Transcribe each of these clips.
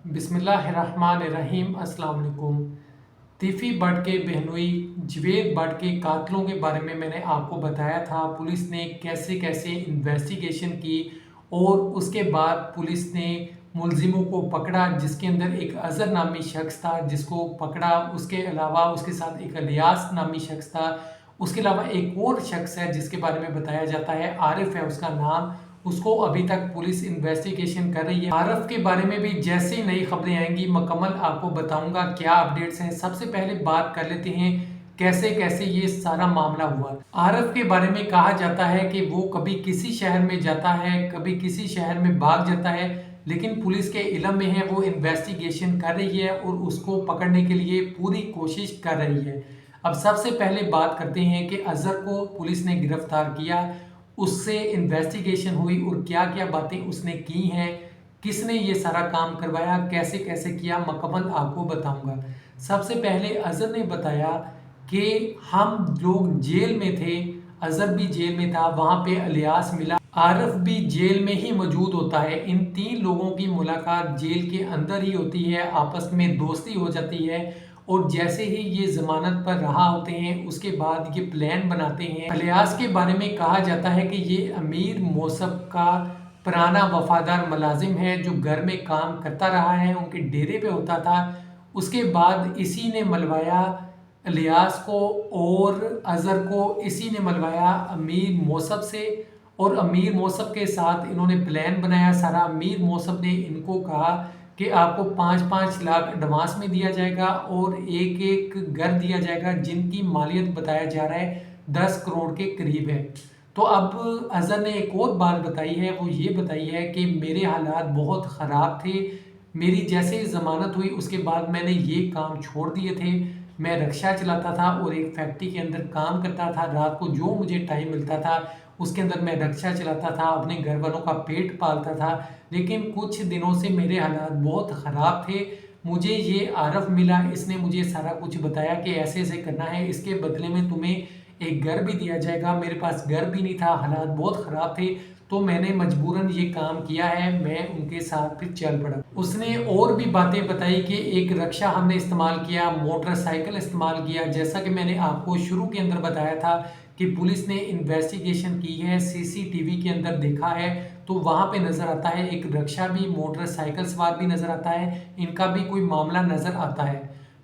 बिस्मिल्लाहिर्रहमानिर्रहीम। अस्सलाम वालेकुम। तीफी बट के बहनोई जवेद बट के कातलों के बारे में मैंने आपको बताया था। पुलिस ने कैसे कैसे इन्वेस्टिगेशन की और उसके बाद पुलिस ने मुलजिमों को पकड़ा, जिसके अंदर एक अज़हर नामी शख्स था जिसको पकड़ा। उसके अलावा उसके साथ एक इलियास नामी शख्स था। उसके अलावा एक और शख्स है जिसके बारे में बताया जाता है, आरिफ है उसका नाम। उसको अभी तक पुलिस इन्वेस्टिगेशन कर रही है। आरफ के बारे में भी जैसे ही नई खबरें आएंगी मुकम्मल आपको बताऊंगा क्या अपडेट्स हैं। सबसे पहले बात कर लेते हैं कैसे कैसे ये सारा मामला हुआ। आरफ के बारे में कहा जाता है कि वो कभी किसी शहर में जाता है, कभी किसी शहर में भाग जाता है, लेकिन पुलिस के इल्म में है, वो इन्वेस्टिगेशन कर रही है और उसको पकड़ने के लिए पूरी कोशिश कर रही है। अब सबसे पहले बात करते हैं कि अजहर को पुलिस ने गिरफ्तार किया, उससे इन्वेस्टिगेशन हुई और क्या क्या बातें उसने की हैं, किसने ये सारा काम करवाया, कैसे कैसे किया, मुकम्मल आपको बताऊंगा। सबसे पहले अजहर ने बताया कि हम लोग जेल में थे, अजहर भी जेल में था, वहाँ पे इलियास मिला, आरफ भी जेल में ही मौजूद होता है। इन तीन लोगों की मुलाकात जेल के अंदर ही होती है, आपस में दोस्ती हो जाती है और जैसे ही ये जमानत पर रहा होते हैं उसके बाद ये प्लान बनाते हैं। इलियास के बारे में कहा जाता है कि ये अमीर मौसम का पुराना वफादार मुलाजिम है जो घर में काम करता रहा है, उनके डेरे पे होता था। उसके बाद इसी ने मलवाया इलियास को और अजहर को, इसी ने मलवाया अमीर मौसम से और अमीर मौसम के साथ इन्होंने प्लान बनाया सारा। अमीर मौसम ने इनको कहा कि आपको 5-5 लाख एडवांस में दिया जाएगा और एक एक घर दिया जाएगा जिनकी मालियत बताया जा रहा है 10 करोड़ के करीब है। तो अब अजहर ने एक और बात बताई है, वो ये बताई है कि मेरे हालात बहुत ख़राब थे, मेरी जैसे ही ज़मानत हुई उसके बाद मैंने ये काम छोड़ दिए थे। मैं रिक्शा चलाता था और एक फैक्ट्री के अंदर काम करता था, रात को जो मुझे टाइम मिलता था उसके अंदर मैं रिक्शा चलाता था, अपने घर वालों का पेट पालता था। लेकिन कुछ दिनों से मेरे हालात बहुत ख़राब थे। मुझे ये आरफ मिला, इसने मुझे सारा कुछ बताया कि ऐसे ऐसे करना है, इसके बदले में तुम्हें एक घर भी दिया जाएगा। मेरे पास घर भी नहीं था, हालात बहुत ख़राब थे, तो मैंने मजबूरन ये काम किया है। मैं उनके साथ फिर चल पड़ा। उसने और भी बातें बताई कि एक रिक्शा हमने इस्तेमाल किया, मोटरसाइकिल इस्तेमाल किया। जैसा कि मैंने आपको शुरू के अंदर बताया था कि पुलिस ने इन्वेस्टिगेशन की है, सीसीटीवी के अंदर देखा है, तो वहाँ पे नज़र आता है एक रिक्शा भी, मोटरसाइकिल सवार भी नज़र आता है, इनका भी कोई मामला नज़र आता है।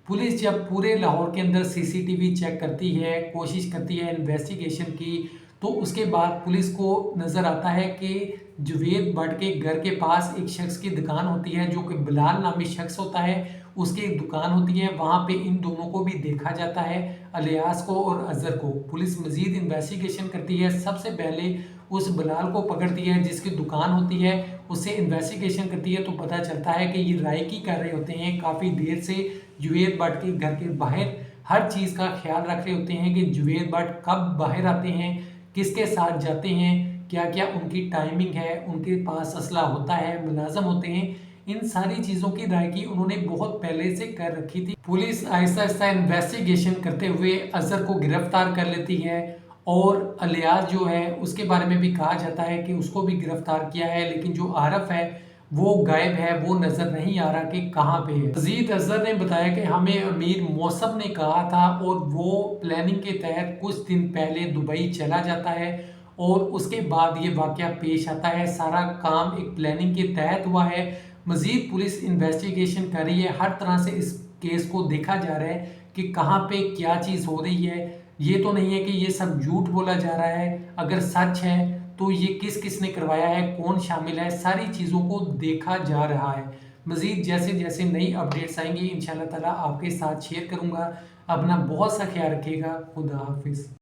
पुलिस जब पूरे लाहौर के अंदर सीसीटीवी चेक करती है, कोशिश करती है इन्वेस्टिगेशन की, तो उसके बाद पुलिस को नज़र आता है कि जवेद भट्ट के घर के पास एक शख्स की दुकान होती है जो कि बिलाल नामी शख्स होता है, उसकी एक दुकान होती है। वहाँ पे इन दोनों को भी देखा जाता है, इलियास को और अजहर को। पुलिस मज़ीद इन्वेस्टिगेशन करती है, सबसे पहले उस बिलाल को पकड़ती है जिसकी दुकान होती है, उससे इन्वेस्टिगेशन करती है तो पता चलता है कि ये रायकी कर रहे होते हैं काफ़ी देर से जवेद भट्ट के घर के बाहर। हर चीज़ का ख्याल रख रहे होते हैं कि जवेद भट्ट कब बाहर आते हैं, किसके साथ जाते हैं, क्या क्या उनकी टाइमिंग है, उनके पास असला होता है, मुलाजम होते हैं। इन सारी चीज़ों की रायकी उन्होंने बहुत पहले से कर रखी थी। पुलिस आहिस्ता आहिस्ता इन्वेस्टिगेशन करते हुए अजहर को गिरफ्तार कर लेती है और इलियास जो है उसके बारे में भी कहा जाता है कि उसको भी गिरफ्तार किया है, लेकिन जो आरफ है वो गायब है, वो नज़र नहीं आ रहा कि कहाँ पे है। मजीद अजहर ने बताया कि हमें अमीर मौसम ने कहा था और वो प्लानिंग के तहत कुछ दिन पहले दुबई चला जाता है और उसके बाद ये वाक़या पेश आता है। सारा काम एक प्लानिंग के तहत हुआ है। मजीद पुलिस इन्वेस्टिगेशन कर रही है, हर तरह से इस केस को देखा जा रहा है कि कहाँ पे क्या चीज़ हो रही है। ये तो नहीं है कि ये सब झूठ बोला जा रहा है, अगर सच है तो ये किस किस ने करवाया है, कौन शामिल है, सारी चीज़ों को देखा जा रहा है। मज़ीद जैसे जैसे नई अपडेट्स आएंगी इंशाल्लाह ताला आपके साथ शेयर करूँगा। अपना बहुत सा ख्याल रखिएगा। खुदा हाफिज़।